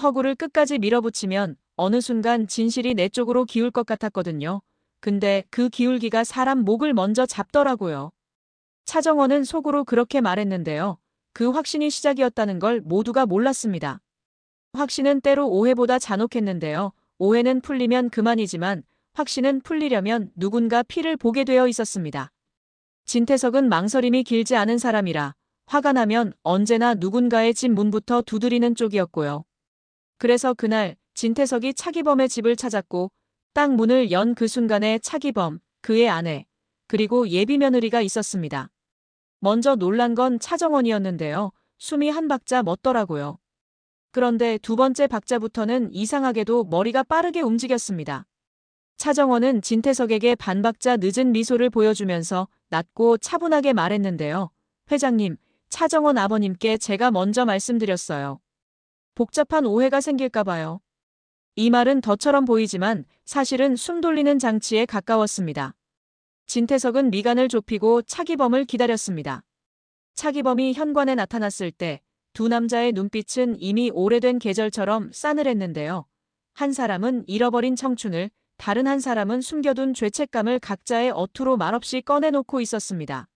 허구를 끝까지 밀어붙이면 어느 순간 진실이 내 쪽으로 기울 것 같았거든요. 근데 그 기울기가 사람 목을 먼저 잡더라고요. 차정원은 속으로 그렇게 말했는데요. 그 확신이 시작이었다는 걸 모두가 몰랐습니다. 확신은 때로 오해보다 잔혹했는데요. 오해는 풀리면 그만이지만 확신은 풀리려면 누군가 피를 보게 되어 있었습니다. 진태석은 망설임이 길지 않은 사람이라 화가 나면 언제나 누군가의 집 문부터 두드리는 쪽이었고요. 그래서 그날 진태석이 차기범의 집을 찾았고 딱 문을 연 그 순간에 차기범, 그의 아내, 그리고 예비 며느리가 있었습니다. 먼저 놀란 건 차정원이었는데요. 숨이 한 박자 멎더라고요. 그런데 두 번째 박자부터는 이상하게도 머리가 빠르게 움직였습니다. 차정원은 진태석에게 반 박자 늦은 미소를 보여주면서 낮고 차분하게 말했는데요. 회장님, 차정원 아버님께 제가 먼저 말씀드렸어요. 복잡한 오해가 생길까 봐요. 이 말은 덧처럼 보이지만 사실은 숨 돌리는 장치에 가까웠습니다. 진태석은 미간을 좁히고 차기범을 기다렸습니다. 차기범이 현관에 나타났을 때 두 남자의 눈빛은 이미 오래된 계절처럼 싸늘했는데요. 한 사람은 잃어버린 청춘을, 다른 한 사람은 숨겨둔 죄책감을 각자의 어투로 말없이 꺼내놓고 있었습니다.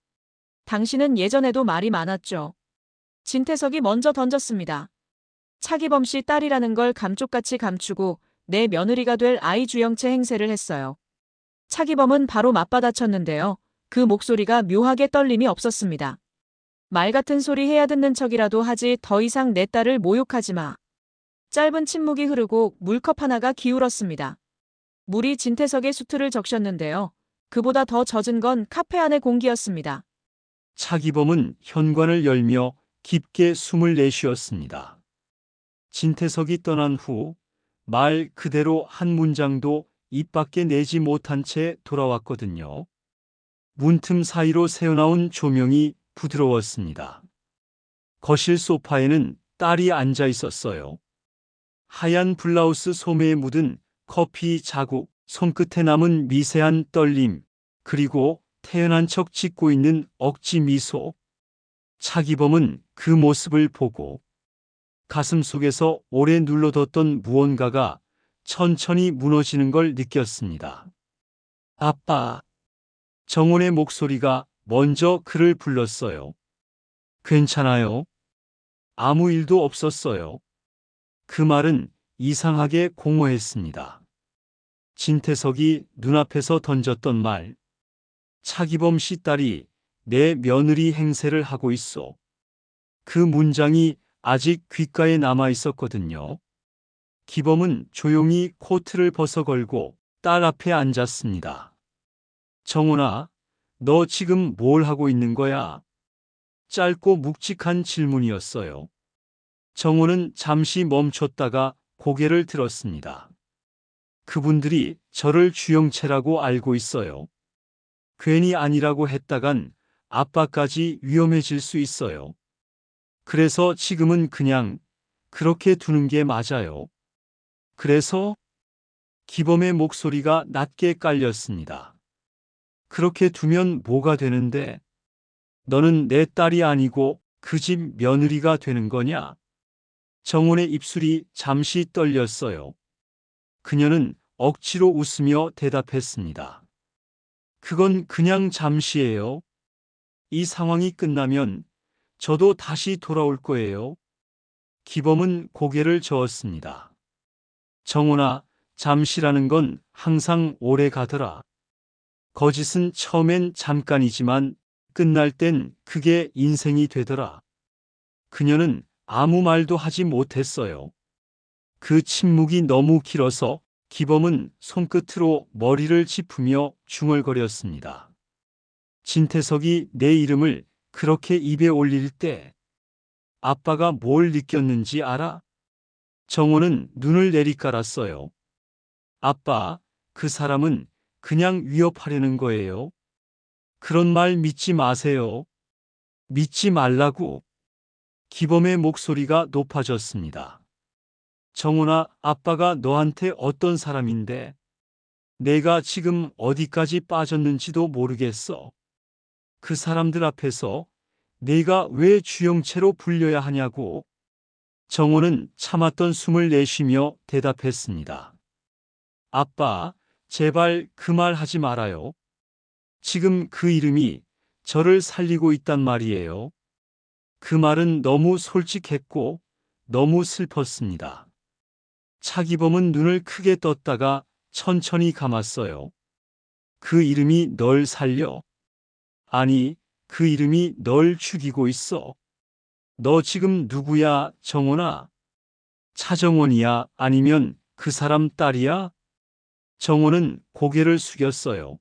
당신은 예전에도 말이 많았죠. 진태석이 먼저 던졌습니다. 차기범 씨 딸이라는 걸 감쪽같이 감추고 내 며느리가 될 아이 주영체 행세를 했어요. 차기범은 바로 맞받아쳤는데요. 그 목소리가 묘하게 떨림이 없었습니다. 말 같은 소리 해야 듣는 척이라도 하지 더 이상 내 딸을 모욕하지 마. 짧은 침묵이 흐르고 물컵 하나가 기울었습니다. 물이 진태석의 수트를 적셨는데요. 그보다 더 젖은 건 카페 안의 공기였습니다. 차기범은 현관을 열며 깊게 숨을 내쉬었습니다. 진태석이 떠난 후 말 그대로 한 문장도 입 밖에 내지 못한 채 돌아왔거든요. 문틈 사이로 새어나온 조명이 부드러웠습니다. 거실 소파에는 딸이 앉아 있었어요. 하얀 블라우스 소매에 묻은 커피 자국, 손끝에 남은 미세한 떨림, 그리고 태연한 척 짓고 있는 억지 미소. 차기범은 그 모습을 보고 가슴 속에서 오래 눌러뒀던 무언가가 천천히 무너지는 걸 느꼈습니다. 아빠. 정원의 목소리가 먼저 그를 불렀어요. 괜찮아요? 아무 일도 없었어요. 그 말은 이상하게 공허했습니다. 진태석이 눈앞에서 던졌던 말. 차기범 씨 딸이 내 며느리 행세를 하고 있어. 그 문장이 아직 귓가에 남아 있었거든요. 기범은 조용히 코트를 벗어걸고 딸 앞에 앉았습니다. 정훈아, 너 지금 뭘 하고 있는 거야? 짧고 묵직한 질문이었어요. 정훈은 잠시 멈췄다가 고개를 들었습니다. 그분들이 저를 주영채라고 알고 있어요. 괜히 아니라고 했다간 아빠까지 위험해질 수 있어요. 그래서 지금은 그냥 그렇게 두는 게 맞아요. 그래서 기범의 목소리가 낮게 깔렸습니다. 그렇게 두면 뭐가 되는데? 너는 내 딸이 아니고 그 집 며느리가 되는 거냐? 정훈의 입술이 잠시 떨렸어요. 그녀는 억지로 웃으며 대답했습니다. 그건 그냥 잠시예요. 이 상황이 끝나면 저도 다시 돌아올 거예요. 기범은 고개를 저었습니다. 정훈아, 잠시라는 건 항상 오래 가더라. 거짓은 처음엔 잠깐이지만 끝날 땐 그게 인생이 되더라. 그녀는 아무 말도 하지 못했어요. 그 침묵이 너무 길어서 기범은 손끝으로 머리를 짚으며 중얼거렸습니다. 진태석이 내 이름을 그렇게 입에 올릴 때 아빠가 뭘 느꼈는지 알아? 정호는 눈을 내리깔았어요. 아빠, 그 사람은 그냥 위협하려는 거예요. 그런 말 믿지 마세요. 믿지 말라고. 기범의 목소리가 높아졌습니다. 정훈아, 아빠가 너한테 어떤 사람인데 내가 지금 어디까지 빠졌는지도 모르겠어. 그 사람들 앞에서 내가 왜 주영채로 불려야 하냐고. 정호는 참았던 숨을 내쉬며 대답했습니다. 아빠, 제발 그 말 하지 말아요. 지금 그 이름이 저를 살리고 있단 말이에요. 그 말은 너무 솔직했고 너무 슬펐습니다. 차기범은 눈을 크게 떴다가 천천히 감았어요. 그 이름이 널 살려? 아니, 그 이름이 널 죽이고 있어. 너 지금 누구야, 정원아? 차정원이야? 아니면 그 사람 딸이야? 정원은 고개를 숙였어요.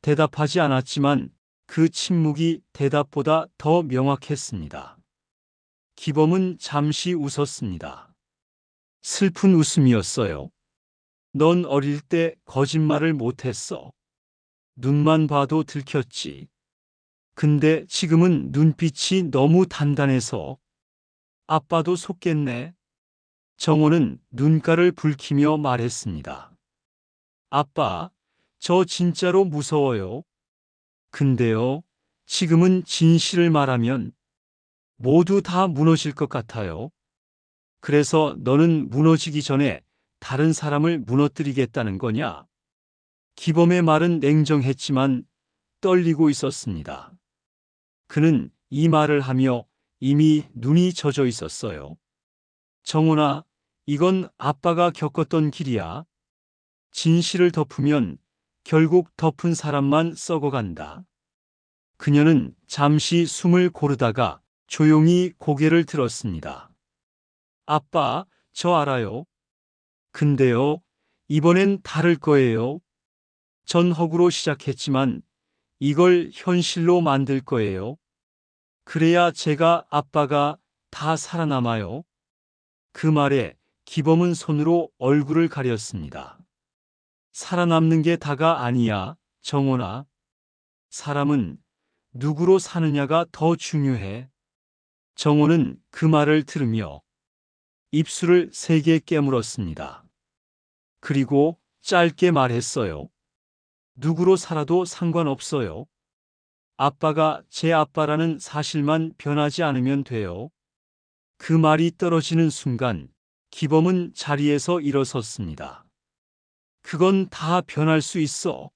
대답하지 않았지만 그 침묵이 대답보다 더 명확했습니다. 기범은 잠시 웃었습니다. 슬픈 웃음이었어요. 넌 어릴 때 거짓말을 못했어. 눈만 봐도 들켰지. 근데 지금은 눈빛이 너무 단단해서 아빠도 속겠네. 정호는 눈가를 붉히며 말했습니다. 아빠, 저 진짜로 무서워요. 근데요, 지금은 진실을 말하면 모두 다 무너질 것 같아요. 그래서 너는 무너지기 전에 다른 사람을 무너뜨리겠다는 거냐? 기범의 말은 냉정했지만 떨리고 있었습니다. 그는 이 말을 하며 이미 눈이 젖어 있었어요. 정훈아, 이건 아빠가 겪었던 길이야. 진실을 덮으면 결국 덮은 사람만 썩어간다. 그녀는 잠시 숨을 고르다가 조용히 고개를 들었습니다. 아빠, 저 알아요. 근데요, 이번엔 다를 거예요. 전허구로 시작했지만 이걸 현실로 만들 거예요. 그래야 제가 아빠가 다 살아남아요. 그 말에 기범은 손으로 얼굴을 가렸습니다. 살아남는 게 다가 아니야, 정원아. 사람은 누구로 사느냐가 더 중요해. 정원은 그 말을 들으며 입술을 세게 깨물었습니다. 그리고 짧게 말했어요. 누구로 살아도 상관없어요. 아빠가 제 아빠라는 사실만 변하지 않으면 돼요. 그 말이 떨어지는 순간 기범은 자리에서 일어섰습니다. 그건 다 변할 수 있어.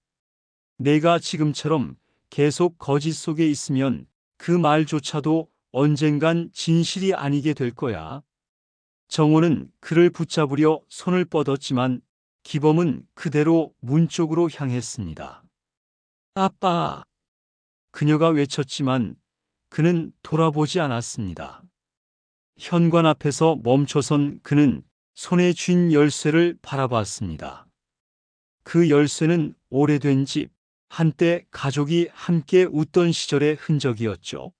내가 지금처럼 계속 거짓 속에 있으면 그 말조차도 언젠간 진실이 아니게 될 거야. 정호는 그를 붙잡으려 손을 뻗었지만 기범은 그대로 문 쪽으로 향했습니다. 아빠! 그녀가 외쳤지만 그는 돌아보지 않았습니다. 현관 앞에서 멈춰선 그는 손에 쥔 열쇠를 바라봤습니다. 그 열쇠는 오래된 집, 한때 가족이 함께 웃던 시절의 흔적이었죠.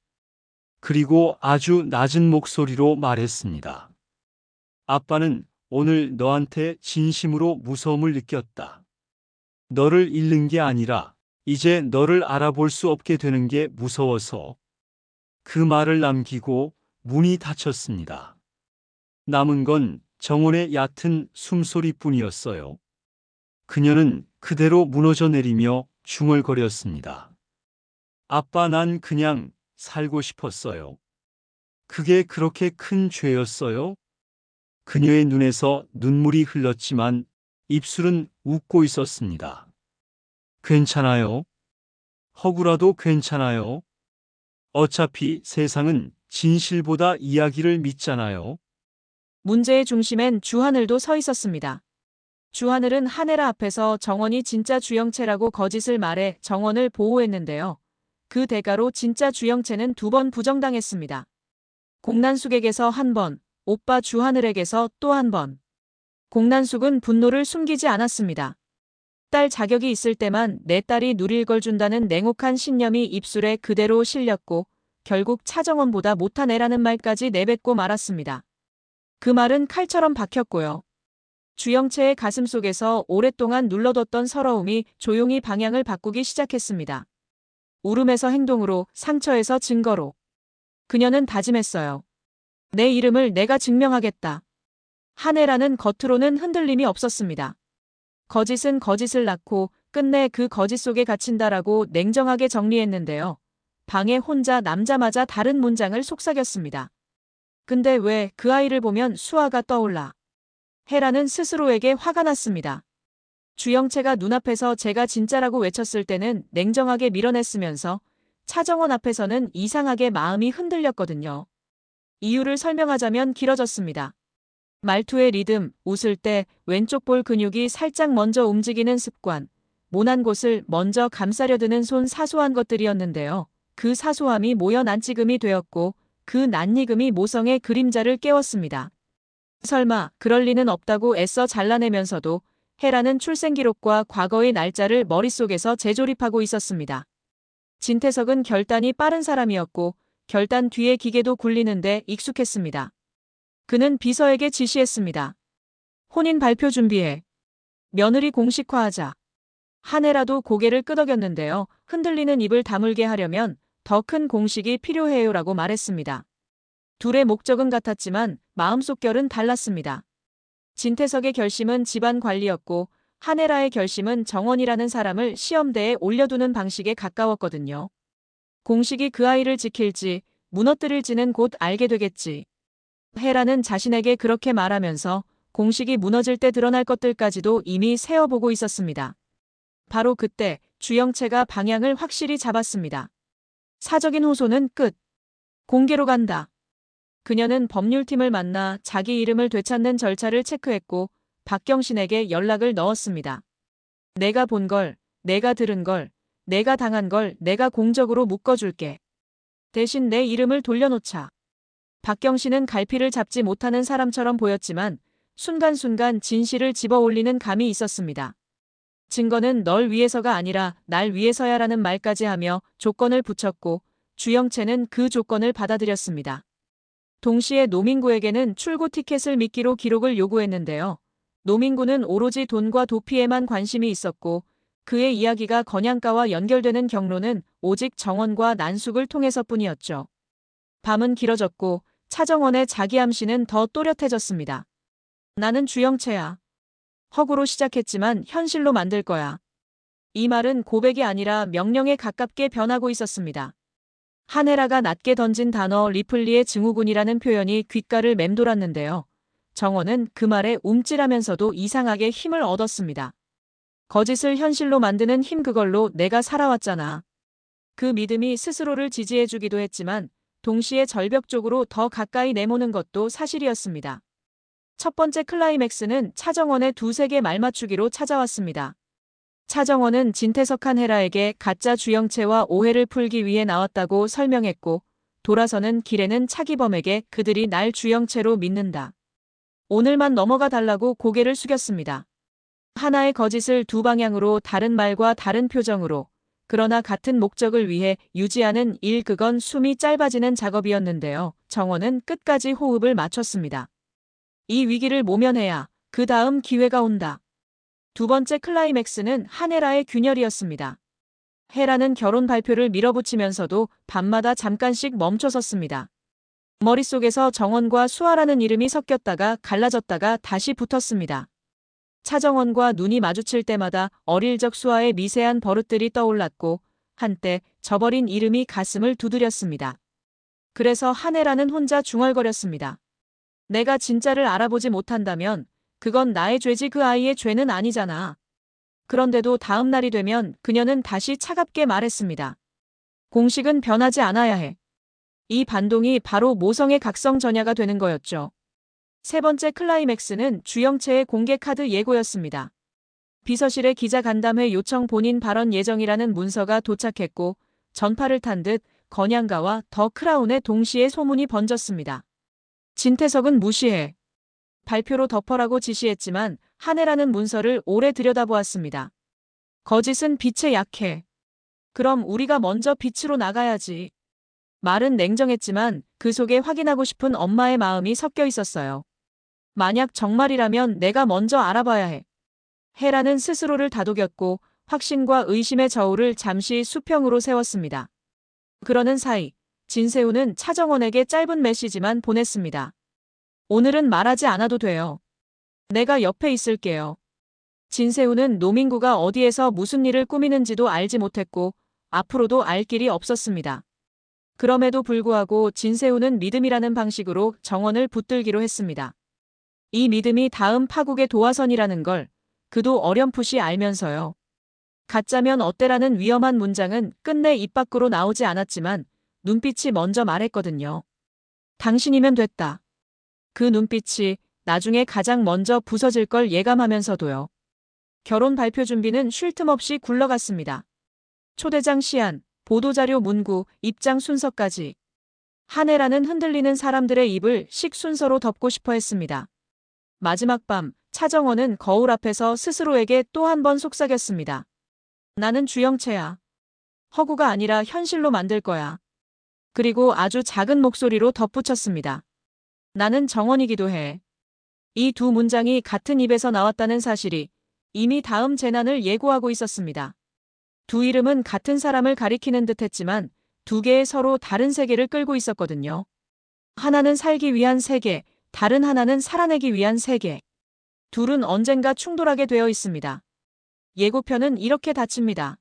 그리고 아주 낮은 목소리로 말했습니다. 아빠는 오늘 너한테 진심으로 무서움을 느꼈다. 너를 잃는 게 아니라 이제 너를 알아볼 수 없게 되는 게 무서워서. 그 말을 남기고 문이 닫혔습니다. 남은 건 정원의 얕은 숨소리뿐이었어요. 그녀는 그대로 무너져 내리며 중얼거렸습니다. 아빠, 난 그냥 살고 싶었어요. 그게 그렇게 큰 죄였어요? 그녀의 눈에서 눈물이 흘렀지만 입술은 웃고 있었습니다. 괜찮아요. 허구라도 괜찮아요. 어차피 세상은 진실보다 이야기를 믿잖아요. 문제의 중심엔 주하늘도 서 있었습니다. 주하늘은 하네라 앞에서 정원이 진짜 주영채라고 거짓을 말해 정원을 보호했는데요. 그 대가로 진짜 주영채는 2번 부정당했습니다. 공난숙에게서 1번, 오빠 주하늘에게서 또 1번. 공난숙은 분노를 숨기지 않았습니다. 딸 자격이 있을 때만 내 딸이 누릴 걸 준다는 냉혹한 신념이 입술에 그대로 실렸고 결국 차정원보다 못한 애라는 말까지 내뱉고 말았습니다. 그 말은 칼처럼 박혔고요. 주영채의 가슴 속에서 오랫동안 눌러뒀던 서러움이 조용히 방향을 바꾸기 시작했습니다. 울음에서 행동으로, 상처에서 증거로. 그녀는 다짐했어요. 내 이름을 내가 증명하겠다. 한혜라는 겉으로는 흔들림이 없었습니다. 거짓은 거짓을 낳고 끝내 그 거짓 속에 갇힌다라고 냉정하게 정리했는데요. 방에 혼자 남자마자 다른 문장을 속삭였습니다. 근데 왜 그 아이를 보면 수아가 떠올라? 헤라는 스스로에게 화가 났습니다. 주영채가 눈앞에서 제가 진짜라고 외쳤을 때는 냉정하게 밀어냈으면서 차정원 앞에서는 이상하게 마음이 흔들렸거든요. 이유를 설명하자면 길어졌습니다. 말투의 리듬, 웃을 때 왼쪽 볼 근육이 살짝 먼저 움직이는 습관, 모난 곳을 먼저 감싸려 드는 손 사소한 것들이었는데요. 그 사소함이 모여 난찌금이 되었고 그 낯익음이 모성의 그림자를 깨웠습니다. 설마 그럴 리는 없다고 애써 잘라내면서도 헤라는 출생 기록과 과거의 날짜를 머릿속에서 재조립하고 있었습니다. 진태석은 결단이 빠른 사람이었고 결단 뒤에 기계도 굴리는데 익숙했습니다. 그는 비서에게 지시했습니다. 혼인 발표 준비해. 며느리 공식화하자. 한 해라도 고개를 끄덕였는데요. 흔들리는 입을 다물게 하려면 더 큰 공식이 필요해요라고 말했습니다. 둘의 목적은 같았지만 마음속 결은 달랐습니다. 진태석의 결심은 집안 관리였고 한혜라의 결심은 정원이라는 사람을 시험대에 올려두는 방식에 가까웠거든요. 공식이 그 아이를 지킬지 무너뜨릴지는 곧 알게 되겠지. 헤라는 자신에게 그렇게 말하면서 공식이 무너질 때 드러날 것들까지도 이미 세어보고 있었습니다. 바로 그때 주영채가 방향을 확실히 잡았습니다. 사적인 호소는 끝. 공개로 간다. 그녀는 법률팀을 만나 자기 이름을 되찾는 절차를 체크했고 박경신에게 연락을 넣었습니다. 내가 본 걸, 내가 들은 걸, 내가 당한 걸 내가 공적으로 묶어줄게. 대신 내 이름을 돌려놓자. 박경신은 갈피를 잡지 못하는 사람처럼 보였지만 순간순간 진실을 집어올리는 감이 있었습니다. 증거는 널 위해서가 아니라 날 위해서야라는 말까지 하며 조건을 붙였고 주영채는 그 조건을 받아들였습니다. 동시에 노민구에게는 출고 티켓을 미끼로 기록을 요구했는데요. 노민구는 오로지 돈과 도피에만 관심이 있었고 그의 이야기가 건양가와 연결되는 경로는 오직 정원과 난숙을 통해서뿐이었죠. 밤은 길어졌고 차정원의 자기 암시는 더 또렷해졌습니다. 나는 주영채야. 허구로 시작했지만 현실로 만들 거야. 이 말은 고백이 아니라 명령에 가깝게 변하고 있었습니다. 한혜라가 낮게 던진 단어 리플리의 증후군이라는 표현이 귓가를 맴돌았는데요. 정원은 그 말에 움찔하면서도 이상하게 힘을 얻었습니다. 거짓을 현실로 만드는 힘 그걸로 내가 살아왔잖아. 그 믿음이 스스로를 지지해주기도 했지만 동시에 절벽쪽으로 더 가까이 내모는 것도 사실이었습니다. 첫 번째 클라이맥스는 차정원의 두세 개 말맞추기로 찾아왔습니다. 차정원은 진태석 한혜라에게 가짜 주영채와 오해를 풀기 위해 나왔다고 설명했고 돌아서는 길에는 차기범에게 그들이 날 주영채로 믿는다. 오늘만 넘어가 달라고 고개를 숙였습니다. 하나의 거짓을 두 방향으로 다른 말과 다른 표정으로 그러나 같은 목적을 위해 유지하는 일 그건 숨이 짧아지는 작업이었는데요. 정원은 끝까지 호흡을 맞췄습니다. 이 위기를 모면해야 그 다음 기회가 온다. 두 번째 클라이맥스는 한혜라의 균열이었습니다. 헤라는 결혼 발표를 밀어붙이면서도 밤마다 잠깐씩 멈춰섰습니다. 머릿속에서 정원과 수아라는 이름이 섞였다가 갈라졌다가 다시 붙었습니다. 차정원과 눈이 마주칠 때마다 어릴 적 수아의 미세한 버릇들이 떠올랐고 한때 저버린 이름이 가슴을 두드렸습니다. 그래서 한혜라는 혼자 중얼거렸습니다. 내가 진짜를 알아보지 못한다면 그건 나의 죄지 그 아이의 죄는 아니잖아. 그런데도 다음 날이 되면 그녀는 다시 차갑게 말했습니다. 공식은 변하지 않아야 해. 이 반동이 바로 모성의 각성 전야가 되는 거였죠. 세 번째 클라이맥스는 주영채의 공개 카드 예고였습니다. 비서실에 기자 간담회 요청 본인 발언 예정이라는 문서가 도착했고 전파를 탄 듯 건양가와 더 크라운에 동시에 소문이 번졌습니다. 진태석은 무시해. 발표로 덮어라고 지시했지만 한혜라는 문서를 오래 들여다보았습니다. 거짓은 빛에 약해. 그럼 우리가 먼저 빛으로 나가야지. 말은 냉정했지만 그 속에 확인하고 싶은 엄마의 마음이 섞여 있었어요. 만약 정말이라면 내가 먼저 알아봐야 해. 헤라는 스스로를 다독였고 확신과 의심의 저울을 잠시 수평으로 세웠습니다. 그러는 사이 진세우는 차정원에게 짧은 메시지만 보냈습니다. 오늘은 말하지 않아도 돼요. 내가 옆에 있을게요. 진세우는 노민구가 어디에서 무슨 일을 꾸미는지도 알지 못했고 앞으로도 알 길이 없었습니다. 그럼에도 불구하고 진세훈은 믿음이라는 방식으로 정원을 붙들기로 했습니다. 이 믿음이 다음 파국의 도화선이라는 걸 그도 어렴풋이 알면서요. 가짜면 어때라는 위험한 문장은 끝내 입 밖으로 나오지 않았지만 눈빛이 먼저 말했거든요. 당신이면 됐다. 그 눈빛이 나중에 가장 먼저 부서질 걸 예감하면서도요. 결혼 발표 준비는 쉴 틈 없이 굴러갔습니다. 초대장 시안, 보도자료 문구, 입장 순서까지. 한 해라는 흔들리는 사람들의 입을 식순서로 덮고 싶어 했습니다. 마지막 밤, 차정원은 거울 앞에서 스스로에게 또 한 번 속삭였습니다. 나는 주영채야. 허구가 아니라 현실로 만들 거야. 그리고 아주 작은 목소리로 덧붙였습니다. 나는 정원이기도 해. 이 두 문장이 같은 입에서 나왔다는 사실이 이미 다음 재난을 예고하고 있었습니다. 두 이름은 같은 사람을 가리키는 듯 했지만 두 개의 서로 다른 세계를 끌고 있었거든요. 하나는 살기 위한 세계, 다른 하나는 살아내기 위한 세계. 둘은 언젠가 충돌하게 되어 있습니다. 예고편은 이렇게 닫힙니다.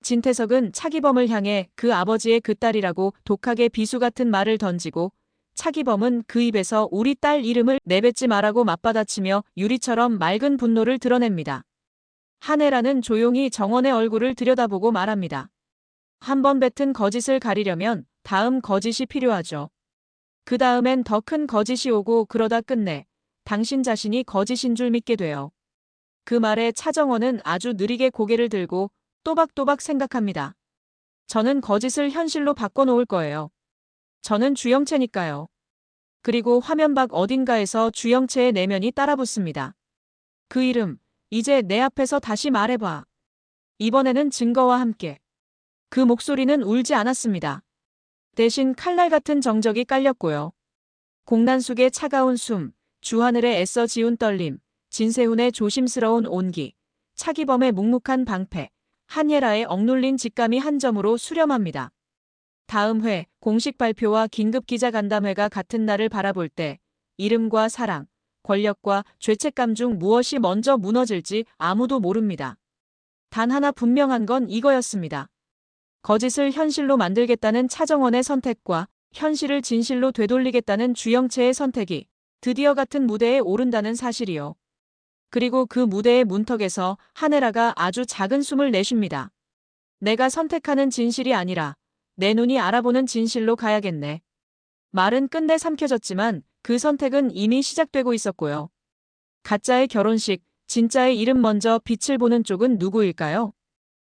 진태석은 차기범을 향해 그 아버지의 그 딸이라고 독하게 비수 같은 말을 던지고 차기범은 그 입에서 우리 딸 이름을 내뱉지 말라고 맞받아치며 유리처럼 맑은 분노를 드러냅니다. 한혜라는 조용히 정원의 얼굴을 들여다보고 말합니다. 한 번 뱉은 거짓을 가리려면 다음 거짓이 필요하죠. 그 다음엔 더 큰 거짓이 오고 그러다 끝내 당신 자신이 거짓인 줄 믿게 돼요. 그 말에 차정원은 아주 느리게 고개를 들고 또박또박 생각합니다. 저는 거짓을 현실로 바꿔놓을 거예요. 저는 주영채니까요. 그리고 화면 밖 어딘가에서 주영채의 내면이 따라붙습니다. 그 이름, 이제 내 앞에서 다시 말해봐. 이번에는 증거와 함께. 그 목소리는 울지 않았습니다. 대신 칼날 같은 정적이 깔렸고요. 공난 속의 차가운 숨, 주하늘의 애써 지운 떨림, 진세훈의 조심스러운 온기, 차기범의 묵묵한 방패, 한예라의 억눌린 직감이 한 점으로 수렴합니다. 다음 회, 공식 발표와 긴급 기자간담회가 같은 날을 바라볼 때 이름과 사랑, 권력과 죄책감 중 무엇이 먼저 무너질지 아무도 모릅니다. 단 하나 분명한 건 이거였습니다. 거짓을 현실로 만들겠다는 차정원의 선택과 현실을 진실로 되돌리겠다는 주영채의 선택이 드디어 같은 무대에 오른다는 사실이요. 그리고 그 무대의 문턱에서 한혜라가 아주 작은 숨을 내쉽니다. 내가 선택하는 진실이 아니라 내 눈이 알아보는 진실로 가야겠네. 말은 끝내 삼켜졌지만 그 선택은 이미 시작되고 있었고요. 가짜의 결혼식, 진짜의 이름 먼저 빛을 보는 쪽은 누구일까요?